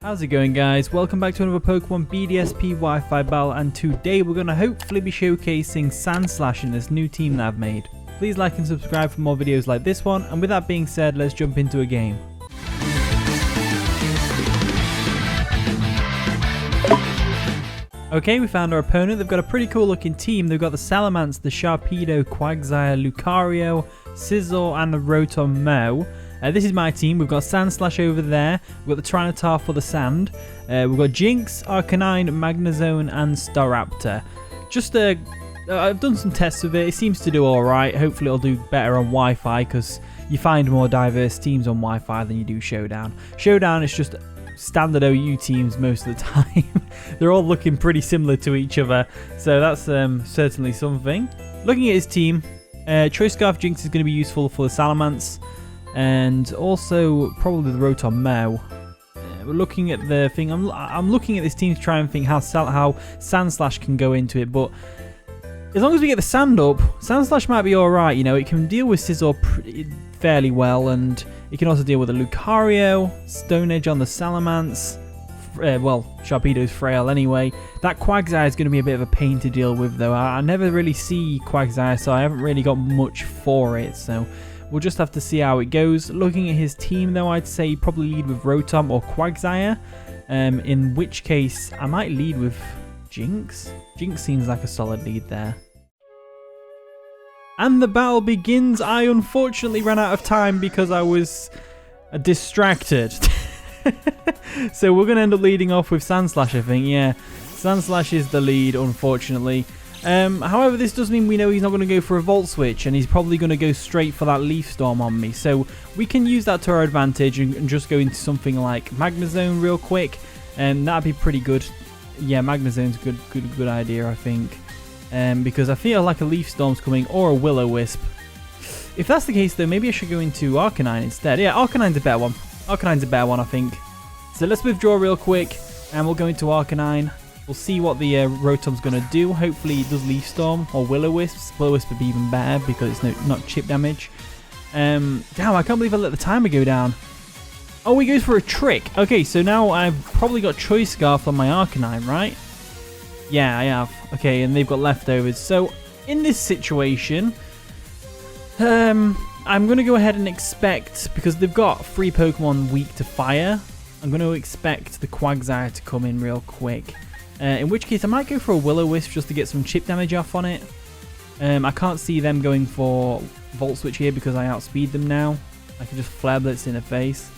How's it going, guys? Welcome back to another Pokemon BDSP Wi-Fi battle, and today we're going to hopefully be showcasing Sandslash in this new team that I've made. Please like and subscribe for more videos like this one, and with that being said, let's jump into a game. Okay, we found our opponent. They've got a pretty cool looking team. They've got the Salamence, the Sharpedo, Quagsire, Lucario, Scissor, and the Rotom. This is my team. We've got Sandslash over there. We've got the Tyranitar for the sand. We've got Jynx, Arcanine, Magnezone, and Staraptor. I've done some tests with it. It seems to do alright. Hopefully it'll do better on Wi-Fi because you find more diverse teams on Wi-Fi than you do Showdown. Showdown is just standard OU teams most of the time. They're all looking pretty similar to each other. So that's certainly something. Looking at his team, Choice Scarf Jynx is going to be useful for the Salamence. And also probably the Rotom. We're looking at the thing. I'm looking at this team to try and think how Sandslash can go into it. But as long as we get the sand up, Sandslash might be alright. You know, it can deal with Scissor fairly well. And it can also deal with the Lucario, Stone Edge on the Salamence. Sharpedo's frail anyway. That Quagsire is going to be a bit of a pain to deal with, though. I never really see Quagsire, so I haven't really got much for it. So we'll just have to see how it goes. Looking at his team, though, I'd say probably lead with Rotom or Quagsire. In which case, I might lead with Jynx. Jynx seems like a solid lead there. And the battle begins. I unfortunately ran out of time because I was distracted. So we're going to end up leading off with Sandslash, I think. Yeah, Sandslash is the lead, unfortunately. However, this does mean we know he's not going to go for a Volt Switch, and he's probably going to go straight for that Leaf Storm on me. So we can use that to our advantage and just go into something like Magnezone real quick, and that'd be pretty good. Yeah, Magnezone's a good idea, I think, because I feel like a Leaf Storm's coming or a Will-O-Wisp. If that's the case, though, maybe I should go into Arcanine instead. Yeah, Arcanine's a better one. Arcanine's a better one, I think. So let's withdraw real quick, and we'll go into Arcanine. We'll see what the Rotom's going to do. Hopefully it does Leaf Storm or Will-O-Wisp. Will-O-Wisp would be even better because it's not chip damage. Damn, I can't believe I let the timer go down. Oh, he goes for a trick. Okay, so now I've probably got Choice Scarf on my Arcanine, right? Yeah, I have. Okay, and they've got leftovers. So in this situation, I'm going to go ahead and expect, because they've got 3 Pokemon weak to fire, I'm going to expect the Quagsire to come in real quick. In which case I might go for a Will-O-Wisp just to get some chip damage off on it. I can't see them going for Volt Switch here because I outspeed them now. I can just Flare Blitz in the face.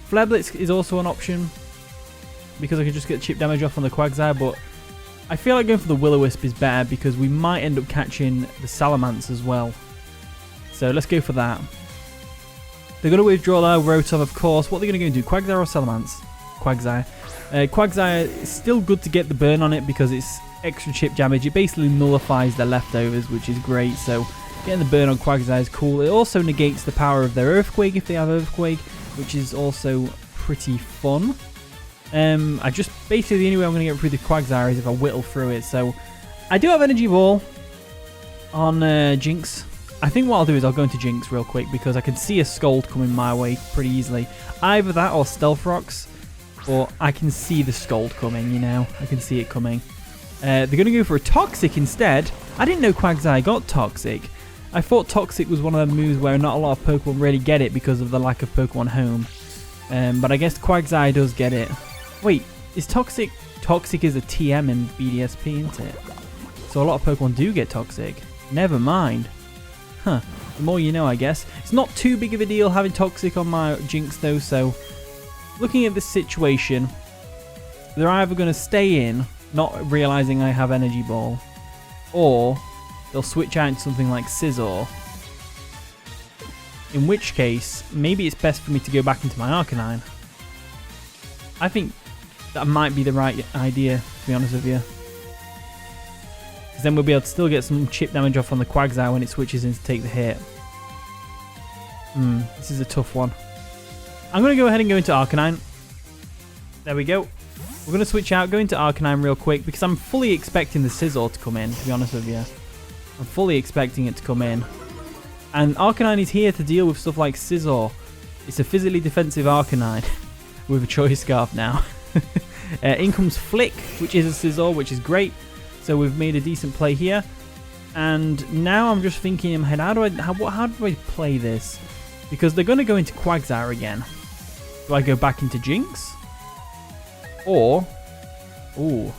Flare Blitz is also an option because I can just get chip damage off on the Quagsire, but I feel like going for the Will-O-Wisp is better because we might end up catching the Salamence as well. So let's go for that. They're going to withdraw their Rotom, of course. What are they going to go and do? Quagsire or Salamence? Quagsire. Quagsire is still good to get the burn on it because it's extra chip damage. It basically nullifies their leftovers, which is great. So getting the burn on Quagsire is cool. It also negates the power of their Earthquake if they have Earthquake, which is also pretty fun. Basically the only way I'm going to get through the Quagsire is if I whittle through it. So I do have Energy Ball on Jynx. I think what I'll do is I'll go into Jynx real quick because I can see a Scald coming my way pretty easily. Either that or Stealth Rocks. But I can see the Scald coming, you know. I can see it coming. They're going to go for a Toxic instead. I didn't know Quagsire got Toxic. I thought Toxic was one of them moves where not a lot of Pokemon really get it because of the lack of Pokemon Home. But I guess Quagsire does get it. Wait, is Toxic... Toxic is a TM in BDSP, isn't it? So a lot of Pokemon do get Toxic. Never mind. Huh. The more you know, I guess. It's not too big of a deal having Toxic on my Jynx, though, so looking at this situation, they're either going to stay in, not realizing I have Energy Ball, or they'll switch out into something like Scissor. In which case, maybe it's best for me to go back into my Arcanine. I think that might be the right idea, to be honest with you. Because then we'll be able to still get some chip damage off on the Quagsire when it switches in to take the hit. This is a tough one. I'm going to go ahead and go into Arcanine. There we go. We're going to switch out, go into Arcanine real quick because I'm fully expecting the Scissor to come in, to be honest with you. I'm fully expecting it to come in. And Arcanine is here to deal with stuff like Scissor. It's a physically defensive Arcanine. with a Choice Scarf now. In comes Flick, which is a Scissor, which is great. So we've made a decent play here. And now I'm just thinking in my head, how do I play this? Because they're going to go into Quagsire again. Do I go back into Jynx? Or, ooh,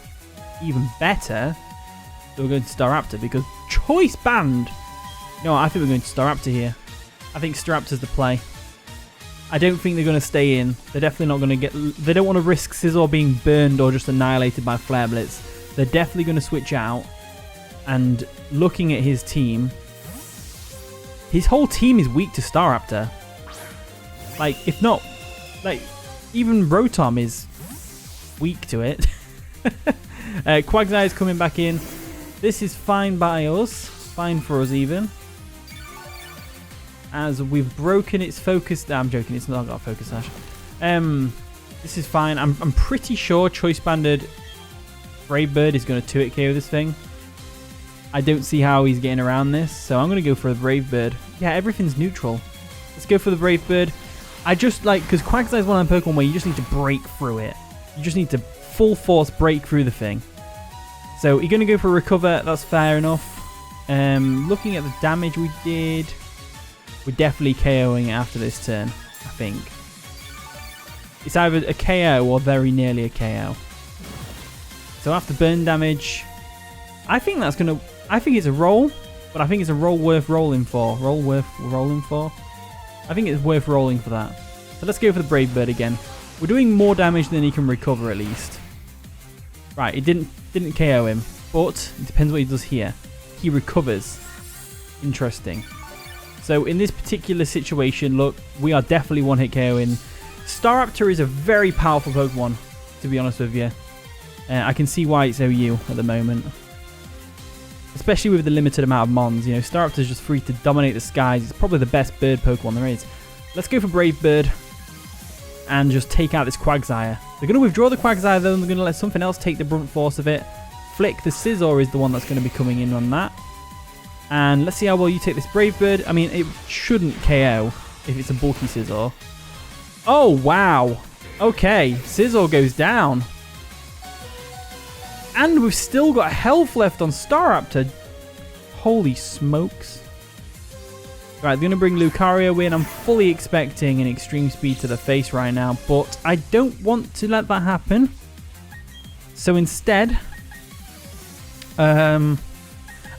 even better, we're going to Staraptor because Choice Band. No, I think we're going to Staraptor here. I think Staraptor's the play. I don't think they're going to stay in. They're definitely not going to get... They don't want to risk Scissor being burned or just annihilated by Flare Blitz. They're definitely going to switch out. And looking at his team, his whole team is weak to Staraptor. Like, if not... Like, even Rotom is weak to it. Quagsire is coming back in. This is fine by us. Fine for us even. As we've broken its focus. I'm joking, it's not got a focus sash. This is fine. I'm pretty sure Choice Banded Brave Bird is going to 2-hit KO this thing. I don't see how he's getting around this, so I'm going to go for a Brave Bird. Yeah, everything's neutral. Let's go for the Brave Bird. I just like, because Quagsire is one of the Pokemon where you just need to break through it. You just need to full force break through the thing. So you're going to go for a Recover. That's fair enough. Looking at the damage we did, we're definitely KOing it after this turn, I think. It's either a KO or very nearly a KO. So after burn damage, I think that's going to... I think it's a roll, but I think it's a roll worth rolling for. Roll worth rolling for? I think it's worth rolling for that. So let's go for the Brave Bird again. We're doing more damage than he can recover at least. Right, it didn't KO him, but it depends what he does here. He recovers. Interesting. So in this particular situation, look, we are definitely one-hit KOing. Staraptor is a very powerful Pokemon, to be honest with you. I can see why it's OU at the moment. Especially with the limited amount of Mons. You know, Staraptor is just free to dominate the skies. It's probably the best bird Pokemon there is. Let's go for Brave Bird and just take out this Quagsire. They're going to withdraw the Quagsire though, and they're going to let something else take the brunt force of it. Flick, the Scissor, is the one that's going to be coming in on that. And let's see how well you take this Brave Bird. I mean, it shouldn't KO if it's a bulky Scissor. Oh, wow. Okay, Scissor goes down. And we've still got health left on Staraptor. Holy smokes. Right, they're going to bring Lucario in. I'm fully expecting an extreme speed to the face right now, but I don't want to let that happen. So instead, I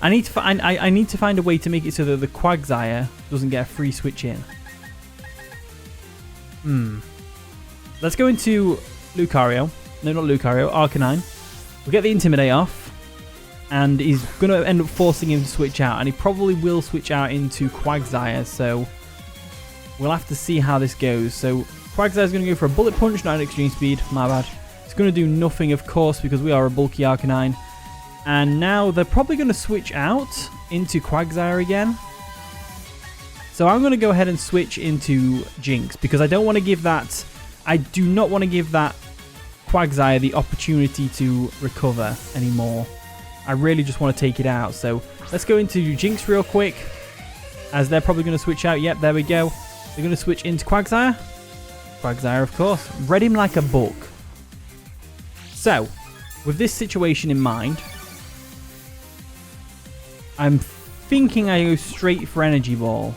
need to find a way to make it so that the Quagsire doesn't get a free switch in. Let's go into Lucario. No, not Lucario. Arcanine. We'll get the Intimidate off. And he's going to end up forcing him to switch out. And he probably will switch out into Quagsire. So we'll have to see how this goes. So Quagsire's going to go for a Bullet Punch, not an Extreme Speed. My bad. It's going to do nothing, of course, because we are a bulky Arcanine. And now they're probably going to switch out into Quagsire again. So I'm going to go ahead and switch into Jynx. Because I don't want to give that... I do not want to give that Quagsire the opportunity to recover anymore. I really just want to take it out. So let's go into Jynx real quick, as they're probably going to switch out. Yep, there we go. They're going to switch into Quagsire. Quagsire, of course. Read him like a book. So, with this situation in mind, I'm thinking I go straight for Energy Ball.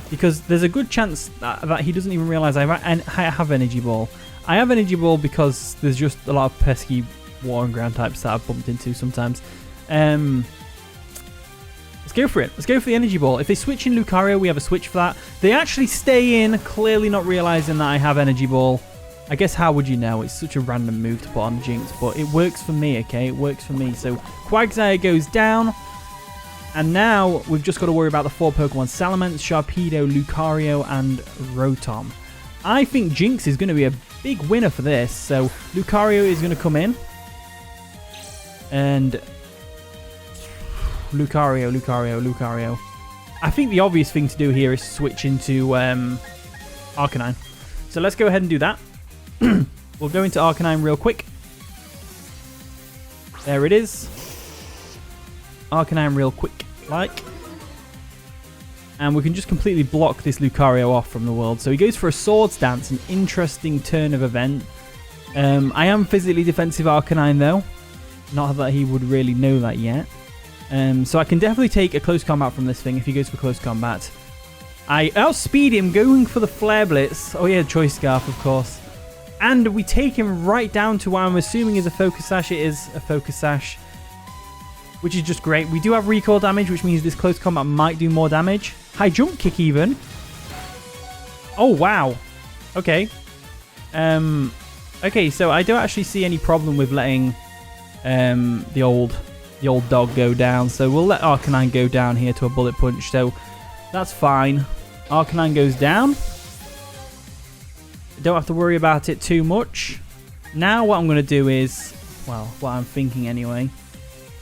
Because there's a good chance that he doesn't even realise I have Energy Ball. I have Energy Ball because there's just a lot of pesky water and ground types that I've bumped into sometimes. Let's go for it. Let's go for the Energy Ball. If they switch in Lucario, we have a switch for that. They actually stay in, clearly not realising that I have Energy Ball. I guess how would you know? It's such a random move to put on Jynx, but it works for me, okay? It works for me. So Quagsire goes down. And now we've just got to worry about the 4 Pokemon: Salamence, Sharpedo, Lucario, and Rotom. I think Jynx is going to be a big winner for this. So Lucario is going to come in. And Lucario. I think the obvious thing to do here is switch into Arcanine. So let's go ahead and do that. We'll go into Arcanine real quick. There it is. Arcanine real quick, like. And we can just completely block this Lucario off from the world. So he goes for a Swords Dance, an interesting turn of event. I am physically defensive Arcanine though. Not that he would really know that yet. So I can definitely take a close combat from this thing if he goes for close combat. I outspeed him going for the Flare Blitz. Oh yeah, Choice Scarf of course. And we take him right down to what I'm assuming is a Focus Sash. It is a Focus Sash, which is just great. We do have recoil damage, which means this close combat might do more damage. High Jump Kick even. Oh wow. Okay. Okay, so I don't actually see any problem with letting the old dog go down. So we'll let Arcanine go down here to a Bullet Punch. So that's fine. Arcanine goes down. Don't have to worry about it too much. Now what I'm going to do is, well, what I'm thinking anyway,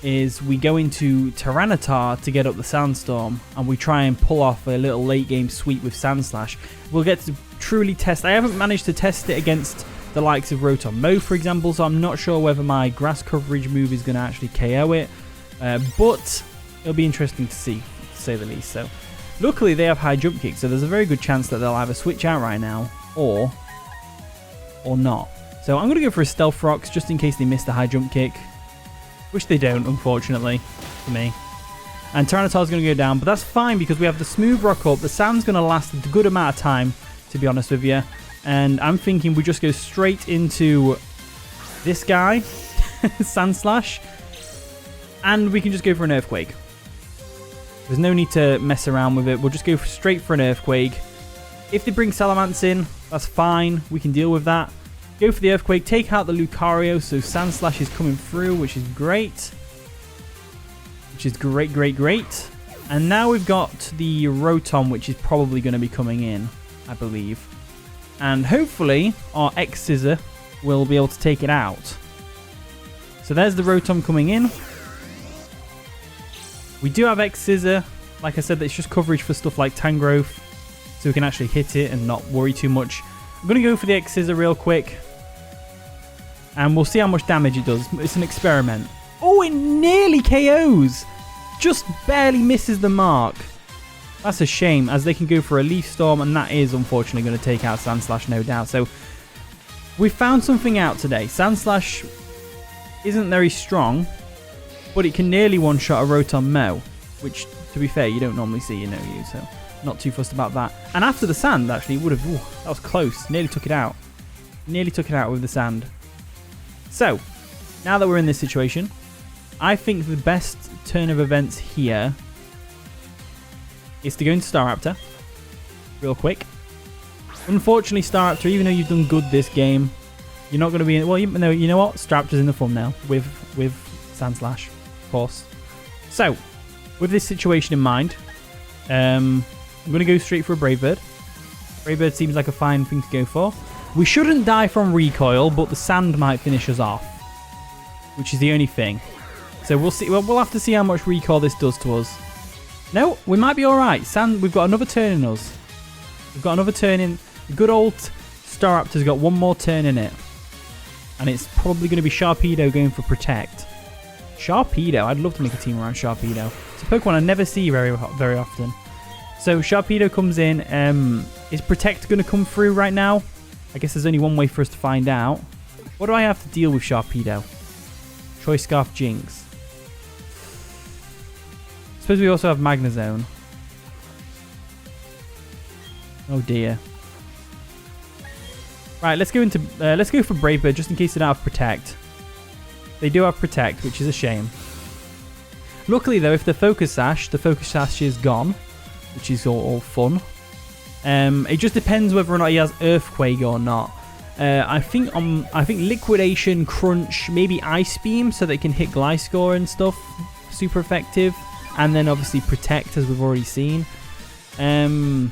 is we go into Tyranitar to get up the Sandstorm, and we try and pull off a little late game sweep with Sandslash. We'll get to truly test. I haven't managed to test it against the likes of Rotom Mow, for example, so I'm not sure whether my grass coverage move is going to actually KO it, but it'll be interesting to see, to say the least. So luckily they have high jump kick, so there's a very good chance that they'll either switch out right now or not. So I'm going to go for a Stealth Rocks just in case they miss the high jump kick, which they don't, unfortunately, for me. And Tyranitar's going to go down, but that's fine because we have the Smooth Rock up. The Sand's going to last a good amount of time, to be honest with you. And I'm thinking we just go straight into this guy, Sandslash, and we can just go for an Earthquake. There's no need to mess around with it. We'll just go straight for an Earthquake. If they bring Salamence in, that's fine. We can deal with that. Go for the Earthquake, take out the Lucario, so Sandslash is coming through, which is great. Which is great, great, great. And now we've got the Rotom, which is probably going to be coming in, I believe. And hopefully our X-Scissor will be able to take it out. So there's the Rotom coming in. We do have X-Scissor. Like I said, it's just coverage for stuff like Tangrowth, so we can actually hit it and not worry too much. I'm going to go for the X-Scissor real quick, and we'll see how much damage it does. It's an experiment. Oh, it nearly KOs. Just barely misses the mark. That's a shame, as they can go for a Leaf Storm, and that is unfortunately going to take out Sandslash, no doubt. So we found something out today. Sandslash isn't very strong, but it can nearly one-shot a Rotom Mow, which, to be fair, you don't normally see, so not too fussed about that. And after the Sand, actually, would have... Ooh, that was close. Nearly took it out. Nearly took it out with the Sand. So, now that we're in this situation, I think the best turn of events here is to go into Staraptor real quick. Unfortunately, Staraptor, even though you've done good this game, you're not going to be in... Well, you know what? Staraptor's in the thumbnail with Sandslash, of course. So, with this situation in mind, I'm going to go straight for a Brave Bird. Brave Bird seems like a fine thing to go for. We shouldn't die from recoil, but the Sand might finish us off, which is the only thing. So we'll see. Well, we'll have to see how much recoil this does to us. No, we might be all right. Sand, we've got another turn in us. We've got another turn in. The good old Staraptor's got one more turn in it, and it's probably going to be Sharpedo going for Protect. Sharpedo, I'd love to make a team around Sharpedo. It's a Pokemon I never see very often. So Sharpedo comes in. Is Protect going to come through right now? I guess there's only one way for us to find out. What do I have to deal with Sharpedo? Choice Scarf, Jynx. I suppose we also have Magnezone. Oh dear. Right, let's go for Brave Bird just in case they don't have Protect. They do have Protect, which is a shame. Luckily though, if the Focus Sash is gone, which is all fun. It just depends whether or not he has Earthquake or not. I think Liquidation, Crunch, maybe Ice Beam, so they can hit Gliscor and stuff. Super effective. And then obviously Protect, as we've already seen. I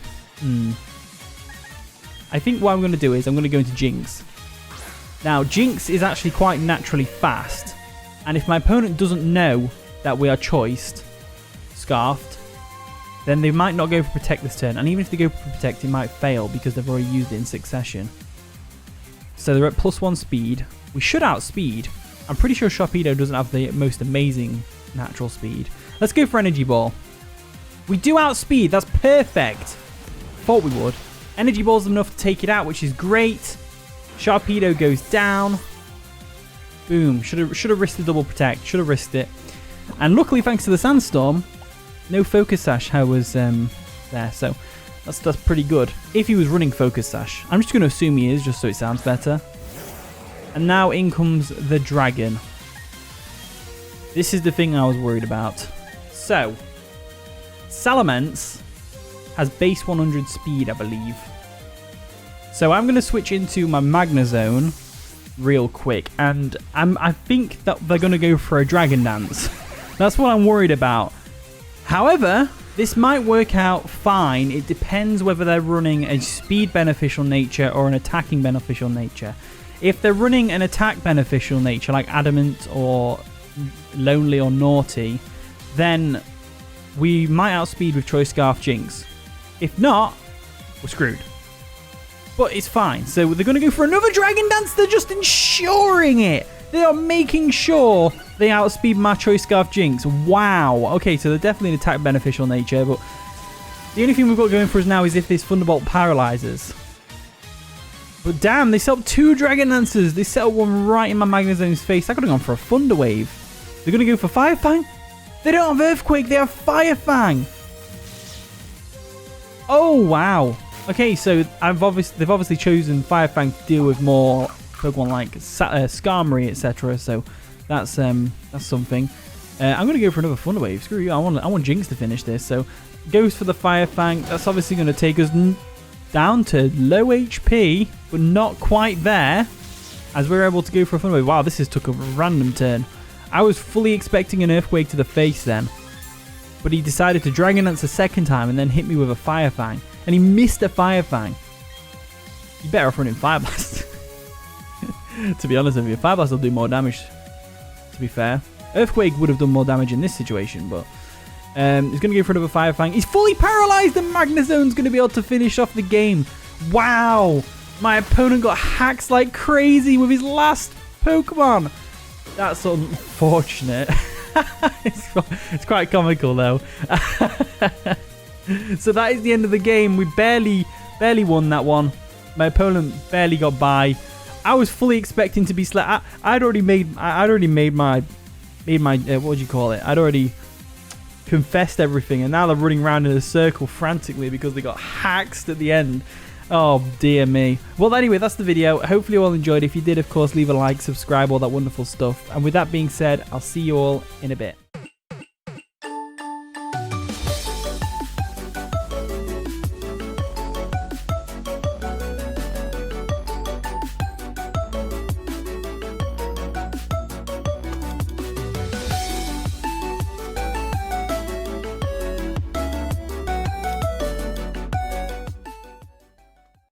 think what I'm going to do is I'm going to go into Jynx. Now, Jynx is actually quite naturally fast. And if my opponent doesn't know that we are choiced, Scarfed, then they might not go for Protect this turn. And even if they go for Protect, it might fail because they've already used it in succession. So they're at +1 speed. We should outspeed. I'm pretty sure Sharpedo doesn't have the most amazing natural speed. Let's go for Energy Ball. We do outspeed. That's perfect. Thought we would. Energy Ball's enough to take it out, which is great. Sharpedo goes down. Boom. Should have risked the double protect. Should have risked it. And luckily, thanks to the Sandstorm, no Focus Sash was there. So that's pretty good. If he was running Focus Sash. I'm just going to assume he is, just so it sounds better. And now in comes the Dragon. This is the thing I was worried about. So, Salamence has base 100 speed, I believe. So I'm going to switch into my Magnezone real quick. And I think that they're going to go for a Dragon Dance. That's what I'm worried about. However, this might work out fine. It depends whether they're running a speed beneficial nature or an attacking beneficial nature. If they're running an attack beneficial nature like Adamant or Lonely or Naughty, then we might outspeed with Choice Scarf Jynx. If not, we're screwed. But it's fine. So they're going to go for another Dragon Dance. They're just ensuring it. They are making sure they outspeed my Choice Scarf Jynx. Wow. Okay, so they're definitely an attack beneficial nature. But the only thing we've got going for us now is if this Thunderbolt paralyzes. But damn, they set up 2 Dragon Dances. They set up one right in my Magnezone's face. I could have gone for a Thunder Wave. They're going to go for Fire Fang. They don't have Earthquake. They have Fire Fang. Oh, wow. Okay, so they've obviously chosen Fire Fang to deal with more Pokemon like Skarmory, etc. So that's something. I'm going to go for another Thunder Wave. Screw you. I want Jynx to finish this. So goes for the Fire Fang. That's obviously going to take us down to low HP, but not quite there, as we're able to go for a Thunder Wave. Wow, this has took a random turn. I was fully expecting an Earthquake to the face then, but he decided to Dragon Dance a second time and then hit me with a Fire Fang, and he missed a Fire Fang. You better off running Fire Blast. To be honest with you, Fire Blast will do more damage, to be fair. Earthquake would have done more damage in this situation, but he's going to go for another Fire Fang. He's fully paralyzed, and Magnezone's going to be able to finish off the game. Wow. My opponent got hacked like crazy with his last Pokemon. That's unfortunate. It's quite comical, though. So that is the end of the game. We barely won that one. My opponent barely got by. I was fully expecting to be slapped. I'd already made my what do you call it? I'd already confessed everything, and now they're running around in a circle frantically because they got hacked at the end. Oh dear me. Well, anyway, that's the video. Hopefully you all enjoyed. If you did, of course, leave a like, subscribe, all that wonderful stuff. And with that being said, I'll see you all in a bit.